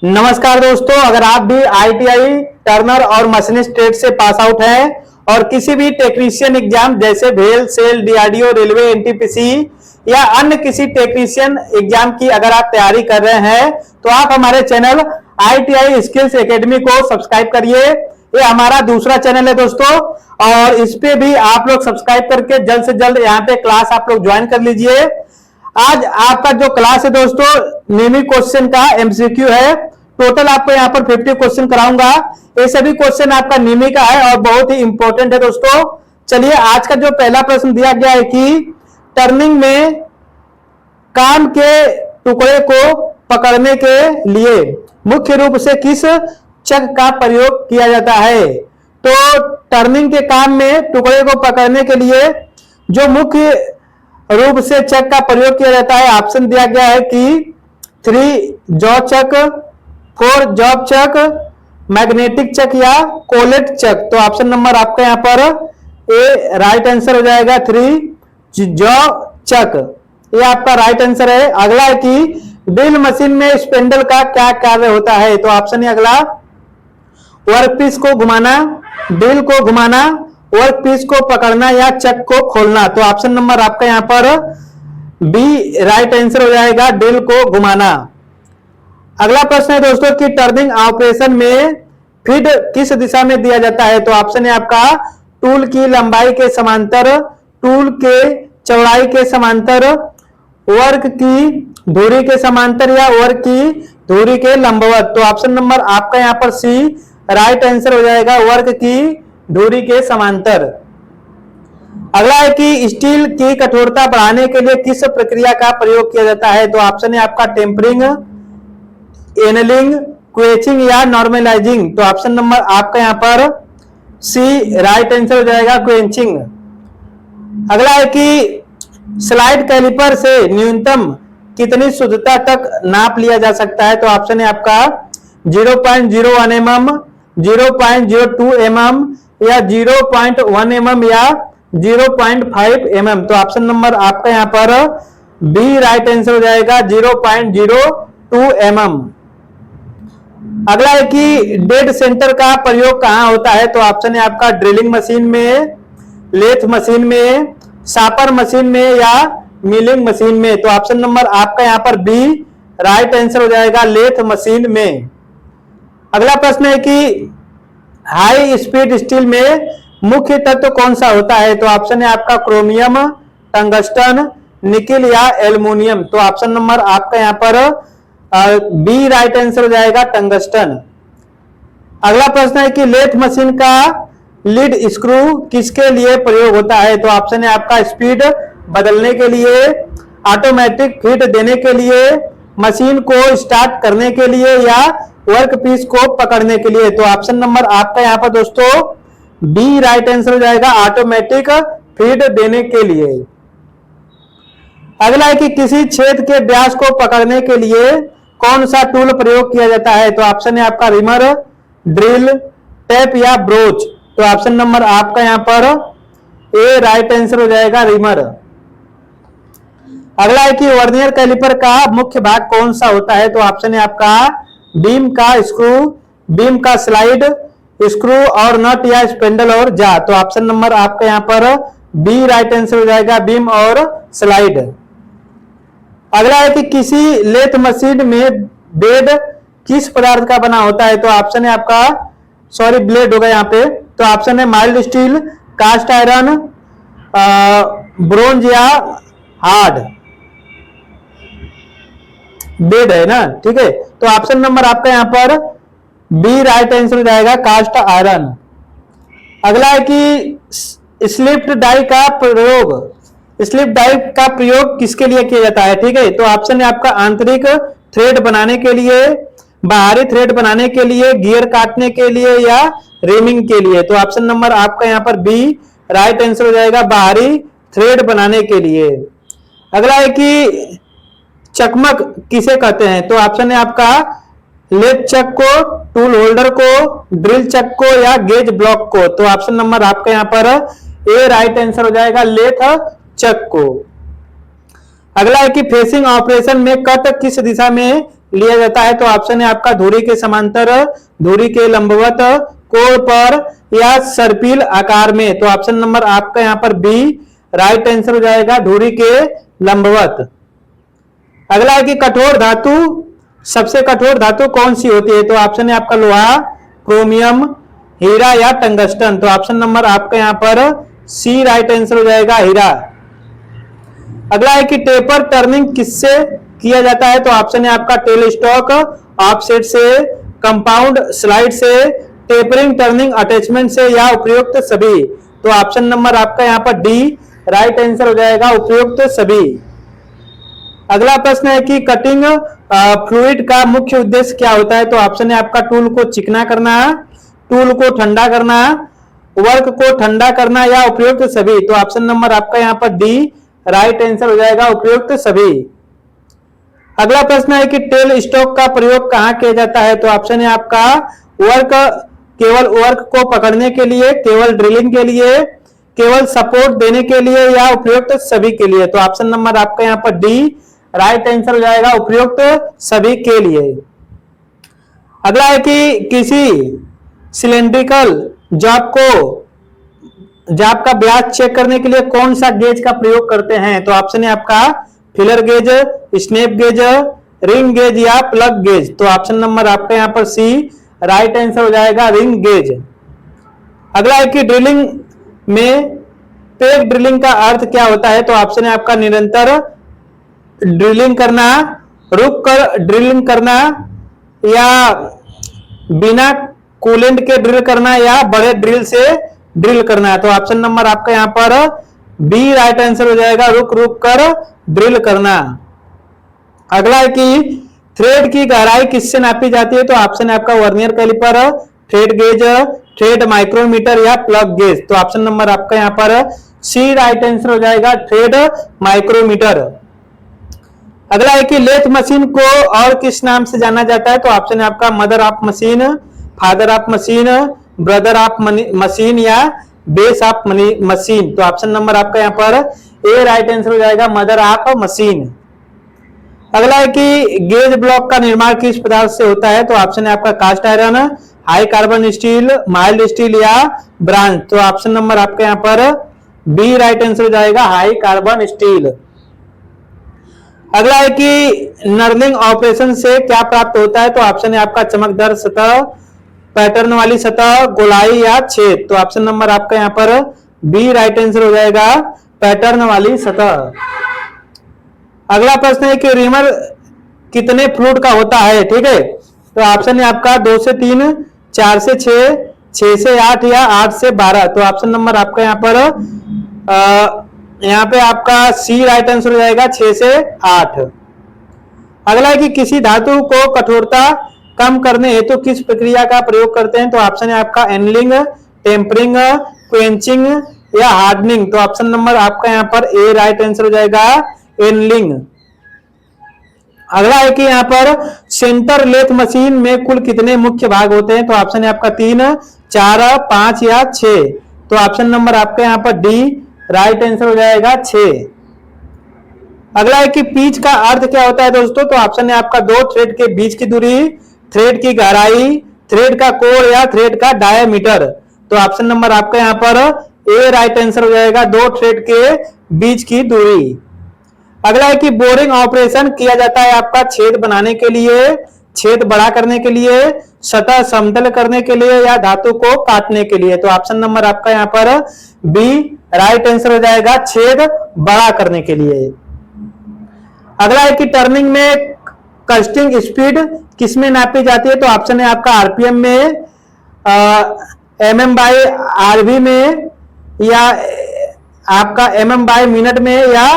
नमस्कार दोस्तों, अगर आप भी आईटीआई टर्नर और मशीनिस्ट ट्रेड से पास आउट हैं और किसी भी टेक्नीशियन एग्जाम जैसे भेल, सेल, डीआरडीओ, रेलवे, एनटीपीसी या अन्य किसी टेक्नीशियन एग्जाम की अगर आप तैयारी कर रहे हैं तो आप हमारे चैनल आईटीआई स्किल्स एकेडमी को सब्सक्राइब करिए। ये हमारा दूसरा चैनल है दोस्तों, और इस पे भी आप लोग सब्सक्राइब करके जल्द से जल्द यहाँ पे क्लास आप लोग ज्वाइन कर लीजिए। आज आपका जो क्लास है दोस्तों, नियमित क्वेश्चन का एमसीक्यू है। टोटल आपको यहाँ पर 50 क्वेश्चन कराऊंगा। ये सभी क्वेश्चन आपका नियमित का है और बहुत ही इंपॉर्टेंट है दोस्तों। चलिए, आज का जो पहला प्रश्न दिया गया है कि टर्निंग में काम के टुकड़े को पकड़ने के लिए मुख्य रूप से किस चक का प्रयोग किया जाता है। तो टर्निंग के काम में टुकड़े को पकड़ने के लिए जो मुख्य रूप से चक का प्रयोग किया जाता है, ऑप्शन दिया गया है कि 3 जॉ चक, 4 जॉब चक, मैग्नेटिक चक या कोलेट चक। तो ऑप्शन नंबर आपका यहाँ पर ए राइट आंसर हो जाएगा, 3 जॉ चक, ये आपका राइट आंसर है। अगला है कि ड्रिल मशीन में स्पेंडल का क्या कार्य होता है। तो ऑप्शन है अगला, वर्कपीस को घुमाना, ड्रिल को घुमाना, वर्कपीस को पकड़ना या चक को खोलना। तो ऑप्शन नंबर आपका यहाँ पर बी राइट आंसर हो जाएगा, ड्रिल को घुमाना। अगला प्रश्न है दोस्तों कि टर्निंग ऑपरेशन में फीड किस दिशा में दिया जाता है। तो ऑप्शन है आपका टूल की लंबाई के समांतर, टूल के चौड़ाई के समांतर, वर्क की धुरी के समांतर या वर्क की धुरी के लंबवत। तो ऑप्शन नंबर आपका यहाँ पर सी राइट आंसर हो जाएगा, वर्क की धुरी के समांतर। अगला है कि स्टील की कठोरता बढ़ाने के लिए किस प्रक्रिया का प्रयोग किया जाता है। तो ऑप्शन है आपका टेम्परिंग, एनलिंग, क्वेचिंग या नॉर्मलाइजिंग। तो ऑप्शन नंबर आपका यहाँ पर सी राइट आंसर हो जाएगा, क्वेचिंग। अगला है कि स्लाइड कैलिपर से न्यूनतम कितनी शुद्धता तक नाप लिया जा सकता है। तो ऑप्शन है आपका 0.01 mm, 0.02 mm या 0.1 mm या 0.5 mm। तो ऑप्शन नंबर आपका यहाँ पर बी राइट आंसर हो जाएगा, 0.02 mm। अगला है कि डेड सेंटर का प्रयोग कहां होता है। तो ऑप्शन है आपका ड्रिलिंग मशीन में, लेथ मशीन में, सापर मशीन में या मिलिंग मशीन में। तो ऑप्शन नंबर आपका यहाँ पर बी राइट आंसर हो जाएगा, लेथ मशीन में। अगला प्रश्न है कि हाई स्पीड स्टील में मुख्य तत्व कौन सा होता है। तो ऑप्शन है आपका क्रोमियम, टंगस्टन, निकिल या एल्युमिनियम। तो ऑप्शन नंबर आपका यहाँ पर बी राइट आंसर हो जाएगा, टंगस्टन। अगला प्रश्न है कि लेथ मशीन का लीड स्क्रू किसके लिए प्रयोग होता है। तो ऑप्शन है आपका स्पीड बदलने के लिए, ऑटोमेटिक फीड देने के लिए, मशीन को स्टार्ट करने के लिए या वर्क पीस को पकड़ने के लिए। तो ऑप्शन नंबर आपका यहाँ पर दोस्तों बी राइट आंसर हो जाएगा, ऑटोमेटिक फीड देने के लिए। अगला है कि किसी छेद के व्यास को पकड़ने के लिए कौन सा टूल प्रयोग किया जाता है। तो ऑप्शन है आपका रिमर, ड्रिल, टेप या ब्रोच। तो ऑप्शन नंबर आपका यहाँ पर ए राइट आंसर हो जाएगा, रिमर। अगला है कि वर्नियर कैलिपर का मुख्य भाग कौन सा होता है। तो ऑप्शन है आपका बीम का स्क्रू, बीम का स्लाइड, स्क्रू और नट या स्पेंडल और जा। तो ऑप्शन नंबर आपका यहाँ पर बी राइट आंसर हो जाएगा, बीम और स्लाइड। अगला है कि किसी लेथ मशीन में बेड किस पदार्थ का बना होता है। तो ऑप्शन है आपका, सॉरी ब्लेड होगा यहाँ पे। तो ऑप्शन है mild steel, cast iron, bronze या हार्ड बेड है ना, ठीक है। तो ऑप्शन नंबर आपका यहाँ पर बी राइट आंसर हो जाएगा, कास्ट आयरन। अगला है कि स्लिप डाई का प्रयोग, स्लिप डाई का प्रयोग किसके लिए किया जाता है, ठीक है। तो ऑप्शन है आपका आंतरिक थ्रेड बनाने के लिए, बाहरी थ्रेड बनाने के लिए, गियर काटने के लिए या रेमिंग के लिए। तो ऑप्शन नंबर आपका यहाँ पर बी राइट आंसर हो जाएगा, बाहरी थ्रेड बनाने के लिए। अगला है कि चकमक किसे कहते हैं। तो ऑप्शन है आपका लेथ चक को, टूल होल्डर को, ड्रिल चक को या गेज ब्लॉक को। तो ऑप्शन नंबर आपका यहाँ पर ए राइट आंसर हो जाएगा, लेथ चक को। अगला है कि फेसिंग ऑपरेशन में कट किस दिशा में लिया जाता है? तो ऑप्शन है आपका धुरी के समांतर, धुरी के लंबवत, कोण पर या सर्पिल आकार में। तो ऑप्शन नंबर आपका यहाँ पर बी राइट आंसर हो जाएगा, धुरी के लंबवत। अगला है कि कठोर धातु, सबसे कठोर धातु कौन सी होती है? तो ऑप्शन है आपका लोहा, क्रोमियम, हीरा या टंगस्टन। तो ऑप्शन नंबर आपका यहाँ पर सी राइट आंसर हो जाएगा, हीरा। अगला है कि टेपर टर्निंग किससे किया जाता है? तो ऑप्शन है आपका टेल स्टॉक, ऑफसेट से, कंपाउंड स्लाइड से, टेपरिंग टर्निंग अटैचमेंट से या उपयुक्त सभी। तो ऑप्शन नंबर आपका यहाँ पर डी राइट आंसर हो जाएगा, उपयुक्त सभी। अगला प्रश्न है कि कटिंग फ्लूइड का मुख्य उद्देश्य क्या होता है? तो ऑप्शन है आपका टूल को चिकना करना, टूल को ठंडा करना, वर्क को ठंडा करना या उपयुक्त सभी। तो ऑप्शन नंबर आपका यहाँ पर डी राइट आंसर हो जाएगा, उपयुक्त सभी। अगला प्रश्न है कि टेल स्टॉक का प्रयोग कहां किया जाता है? तो ऑप्शन है आपका वर्क, केवल वर्क को पकड़ने के लिए, केवल ड्रिलिंग के लिए, केवल सपोर्ट देने के लिए या उपयुक्त सभी के लिए। तो ऑप्शन नंबर आपका यहाँ पर डी राइट आंसर हो जाएगा, उपयुक्त सभी के लिए। अगला है कि किसी सिलेंड्रिकल जॉब का व्यास चेक करने के लिए कौन सा गेज का प्रयोग करते हैं? तो ऑप्शन है आपका feeler gauge, snap gauge, ring gauge या प्लग गेज। तो ऑप्शन नंबर आपका यहाँ पर सी राइट आंसर हो जाएगा, रिंग गेज। अगला है कि ड्रिलिंग में पेग ड्रिलिंग का अर्थ क्या होता है? तो ऑप्शन है आपका निरंतर ड्रिलिंग करना, रुक कर ड्रिलिंग करना या बिना कूलेंट के ड्रिल करना या बड़े ड्रिल से ड्रिल करना। तो ऑप्शन नंबर आपका यहाँ पर बी राइट आंसर हो जाएगा, रुक रुक कर ड्रिल करना। अगला है कि थ्रेड की गहराई किससे नापी जाती है? तो ऑप्शन है आपका vernier caliper, thread gauge, thread micrometer या प्लग गेज। तो ऑप्शन नंबर आपका यहाँ पर सी राइट आंसर हो जाएगा, थ्रेड माइक्रोमीटर। अगला है कि लेथ मशीन को और किस नाम से जाना जाता है? तो ऑप्शन है आपका mother of machine, father of machine, brother of machine या बेस ऑफ मशीन। तो ऑप्शन नंबर आपका यहाँ पर ए राइट आंसर हो जाएगा, मदर ऑफ मशीन। अगला है कि गेज ब्लॉक का निर्माण किस पदार्थ से होता है? तो ऑप्शन है आपका cast iron, high carbon steel, mild steel या ब्रांज। तो ऑप्शन नंबर आपका यहाँ पर बी राइट आंसर हो जाएगा, हाई कार्बन स्टील। अगला है कि नर्लिंग ऑपरेशन से क्या प्राप्त होता है? तो ऑप्शन है आपका चमकदार सतह, पैटर्न वाली सतह, गोलाई या छेद। तो ऑप्शन नंबर आपका यहाँ पर बी राइट आंसर हो जाएगा, पैटर्न वाली सतह। अगला प्रश्न है कि रिमर कितने फ्लूट का होता है? ठीक है, तो ऑप्शन है आपका 2 से 3, 4 से 6, 6 से 8 या 8 से 12। तो ऑप्शन नंबर आपका यहाँ पर यहाँ पे आपका सी राइट आंसर हो जाएगा, 6 से 8। अगला है कि किसी धातु को कठोरता कम करने हेतु तो किस प्रक्रिया का प्रयोग करते हैं? तो ऑप्शन है आपका एनलिंग, टेम्परिंग, क्वेंचिंग या हार्डनिंग। तो ऑप्शन नंबर आपका यहाँ पर ए राइट आंसर हो जाएगा, एनलिंग। अगला है कि यहाँ पर सेंटर लेथ मशीन में कुल कितने मुख्य भाग होते हैं? तो ऑप्शन है आपका 3, 4, 5 या 6। तो ऑप्शन नंबर आपका यहाँ पर डी राइट आंसर हो जाएगा, 6। अगला है कि पिच का अर्थ क्या होता है दोस्तों? तो ऑप्शन है आपका 2 थ्रेड के बीच की दूरी, थ्रेड की गहराई, थ्रेड का कोण या थ्रेड का डायमीटर। तो ऑप्शन नंबर आपका यहाँ पर ए राइट आंसर हो जाएगा, 2 थ्रेड के बीच की दूरी। अगला है कि बोरिंग ऑपरेशन किया जाता है आपका छेद बनाने के लिए, छेद बड़ा करने के लिए, सतह समतल करने के लिए या धातु को काटने के लिए। तो ऑप्शन नंबर आपका यहाँ पर बी राइट आंसर हो जाएगा, छेद बड़ा करने के लिए। अगला है कि टर्निंग में कस्टिंग स्पीड किसमें नापी जाती है? तो ऑप्शन है आपका आरपीएम में, एमएम बाय आरवी में या आपका एमएम बाय मिनट में या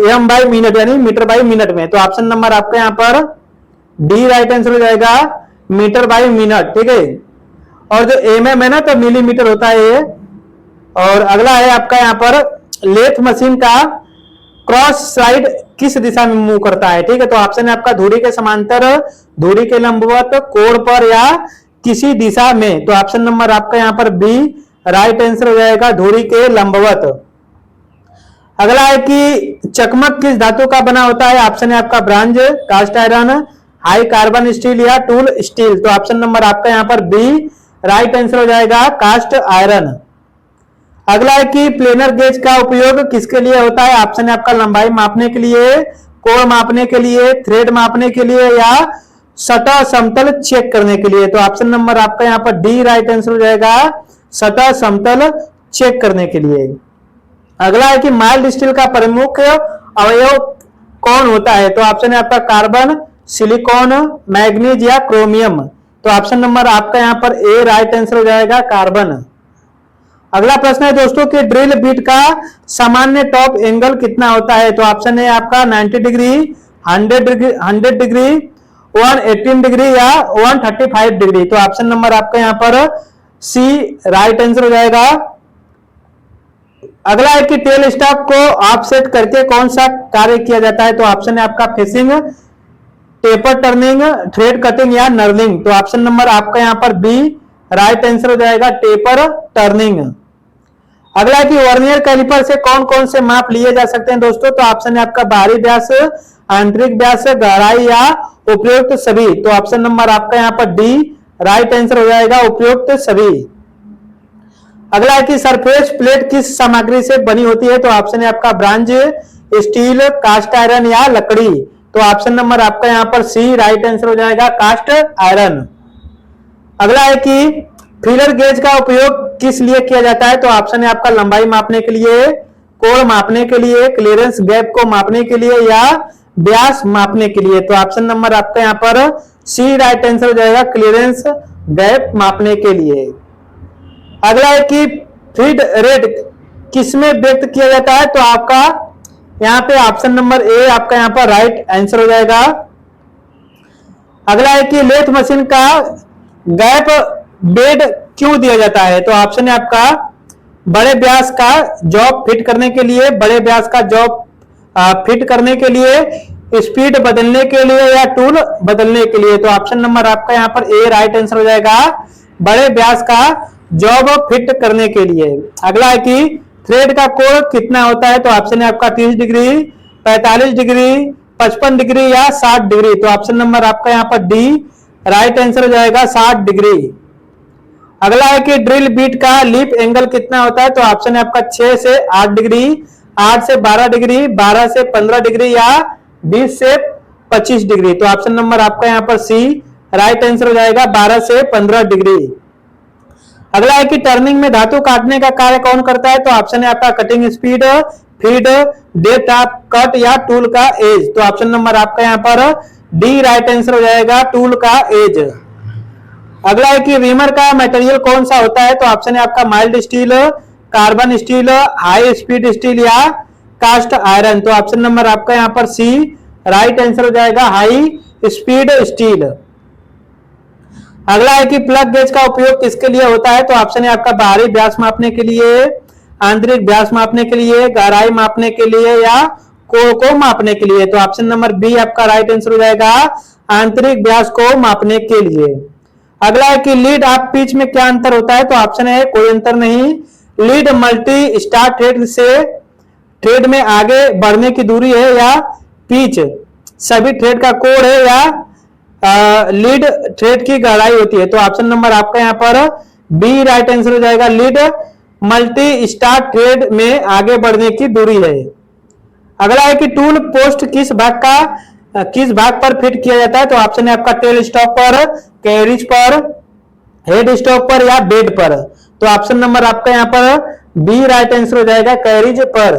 एम बाय मिनट यानी मीटर बाय मिनट में। तो ऑप्शन नंबर आपका यहाँ पर डी राइट आंसर हो जाएगा, मीटर बाय मिनट। ठीक है, और जो एमएम है ना तो मिलीमीटर होता है ये। और अगला है आपका यहाँ पर लेथ मशीन का क्रॉस साइड किस दिशा में मूव करता है? ठीक है, तो ऑप्शन है आपका धुरी के समांतर, धुरी के लंबवत, कोण पर या किसी दिशा में। तो ऑप्शन नंबर आपका यहाँ पर बी राइट आंसर हो जाएगा, धुरी के लंबवत। अगला है कि चकमक किस धातु का बना होता है? ऑप्शन है आपका bronze, cast iron, high carbon steel या टूल स्टील। तो ऑप्शन नंबर आपका यहाँ पर बी राइट आंसर हो जाएगा, कास्ट आयरन। अगला है कि प्लेनर गेज का उपयोग किसके लिए होता है? ऑप्शन है आपका लंबाई मापने के लिए, कोण मापने के लिए, थ्रेड मापने के लिए या सतह समतल चेक करने के लिए। तो ऑप्शन नंबर आपका यहाँ पर डी राइट आंसर हो जाएगा, सतह समतल चेक करने के लिए। अगला है कि माइल्ड स्टील का प्रमुख अवयव कौन होता है? तो ऑप्शन है आपका कार्बन, सिलिकॉन, मैग्नीज या क्रोमियम। तो ऑप्शन नंबर आपका यहाँ पर ए राइट आंसर हो जाएगा, कार्बन। अगला प्रश्न है दोस्तों कि ड्रिल बीट का सामान्य टॉप एंगल कितना होता है? तो ऑप्शन है आपका 90 डिग्री, 100 डिग्री, 118 डिग्री या 135 डिग्री। तो ऑप्शन नंबर आपका यहाँ पर सी राइट आंसर हो जाएगा। अगला है कि टेल स्टॉक को ऑफसेट करके कौन सा कार्य किया जाता है? तो ऑप्शन है आपका facing, taper turning, thread cutting या नर्लिंग। तो ऑप्शन नंबर आपका यहाँ पर बी राइट आंसर हो जाएगा, टेपर टर्निंग। अगला है कि वर्नियर कैलिपर से कौन कौन से माप लिए जा सकते हैं दोस्तों? तो ऑप्शन है आपका बाहरी व्यास, आंतरिक व्यास, गहराई या उपयुक्त सभी। तो ऑप्शन नंबर आपका यहाँ पर डी राइट आंसर हो जाएगा, उपयुक्त सभी। अगला है कि सरफेस प्लेट किस सामग्री से बनी होती है? तो ऑप्शन है आपका ब्रांज, स्टील, कास्ट आयरन या लकड़ी। तो ऑप्शन नंबर आपका यहाँ पर सी राइट आंसर हो जाएगा, कास्ट आयरन। अगला है कि फीलर गेज का उपयोग किस लिए किया जाता है? तो ऑप्शन है आपका लंबाई मापने के लिए, कोण मापने के लिए, क्लियरेंस गैप को मापने के लिए या व्यास मापने के लिए। तो ऑप्शन नंबर आपका यहाँ पर सी राइट आंसर हो जाएगा, क्लियरेंस गैप मापने के लिए। अगला है कि फीड रेट किसमें व्यक्त किया जाता है? तो आपका यहाँ पे ऑप्शन नंबर ए आपका यहाँ पर राइट आंसर हो जाएगा। अगला है कि लेथ मशीन का गैप बेड क्यों दिया जाता है? तो ऑप्शन है आपका बड़े व्यास का जॉब फिट करने के लिए, बड़े व्यास का जॉब फिट करने के लिए, स्पीड बदलने के लिए या टूल बदलने के लिए। तो ऑप्शन नंबर आपका यहाँ पर ए राइट आंसर हो जाएगा, बड़े व्यास का जॉब फिट करने के लिए। अगला है कि थ्रेड का कोण कितना होता है? तो ऑप्शन है आपका 30 डिग्री, 45 डिग्री, 55 डिग्री या 60 डिग्री। तो ऑप्शन नंबर आपका यहाँ पर डी राइट आंसर हो जाएगा, 60 डिग्री। अगला है कि ड्रिल बीट का लीप एंगल कितना होता है? तो ऑप्शन है आपका 6 से 8 डिग्री, 8 से 12 डिग्री, 12 से 15 डिग्री या 20 से 25 डिग्री। तो ऑप्शन नंबर आपका यहाँ पर सी राइट आंसर हो जाएगा, 12 से 15 डिग्री। अगला है कि टर्निंग में धातु काटने का कार्य कौन करता है? तो ऑप्शन है आपका cutting speed, feed, depth of cut या टूल का एज। तो ऑप्शन नंबर आपका यहाँ पर डी राइट आंसर हो जाएगा, टूल का एज। अगला है कि रीमर का मटेरियल कौन सा होता है? तो ऑप्शन है आपका mild steel, carbon steel, high speed steel या कास्ट आयरन। तो ऑप्शन नंबर आपका यहाँ पर सी राइट आंसर हो जाएगा, हाई स्पीड स्टील। अगला है कि प्लग गेज का उपयोग किसके लिए होता है? तो ऑप्शन है आपका बाहरी व्यास मापने के लिए, आंतरिक व्यास मापने के लिए, गहराई मापने के लिए या कोण को मापने के लिए। तो ऑप्शन नंबर बी आपका राइट आंसर हो जाएगा, आंतरिक व्यास को मापने के लिए। अगला है कि लीड ऑफ पिच में क्या अंतर होता है? तो ऑप्शन है कोई अंतर नहीं। लीड मल्टी स्टार थ्रेड से थ्रेड में आगे बढ़ने की दूरी है या पिच सभी थ्रेड का कोण है या लीड थ्रेड की गहराई होती है। तो ऑप्शन नंबर आपका यहाँ पर बी राइट आंसर हो जाएगा, लीड मल्टी स्टार थ्रेड में आगे बढ़ने की दूरी है। अगला है कि टूल पोस्ट किस भाग पर फिट किया जाता है? तो ऑप्शन है आपका टेल स्टॉक पर, कैरिज पर, हेड स्टॉक पर या बेड पर। तो ऑप्शन नंबर आपका यहाँ पर बी राइट आंसर हो जाएगा, कैरिज पर।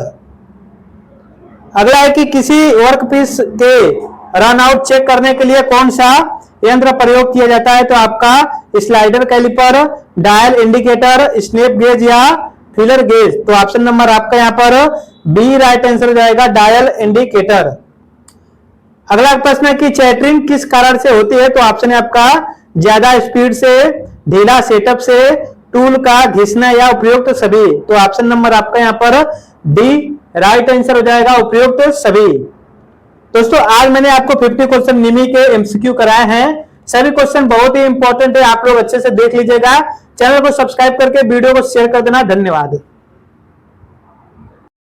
अगला है कि किसी वर्कपीस के रन आउट चेक करने के लिए कौन सा यंत्र प्रयोग किया जाता है? तो आपका slider caliper, dial indicator, snap gauge या फीलर गेज। तो ऑप्शन नंबर आपका यहाँ पर बी राइट आंसर हो जाएगा, डायल इंडिकेटर। अगला प्रश्न है कि चैटरिंग किस कारण से होती है? तो ऑप्शन है आपका ज्यादा स्पीड से, ढीला सेटअप से, टूल का घिसना या उपयुक्त सभी। तो ऑप्शन नंबर आपका यहाँ पर डी राइट आंसर हो जाएगा, उपयुक्त सभी। दोस्तों आज मैंने आपको 50 क्वेश्चन निमी के एमसीक्यू कराए हैं। सभी क्वेश्चन बहुत ही इंपॉर्टेंट है, आप लोग अच्छे से देख लीजिएगा। चैनल को सब्सक्राइब करके वीडियो को शेयर कर देना। धन्यवाद।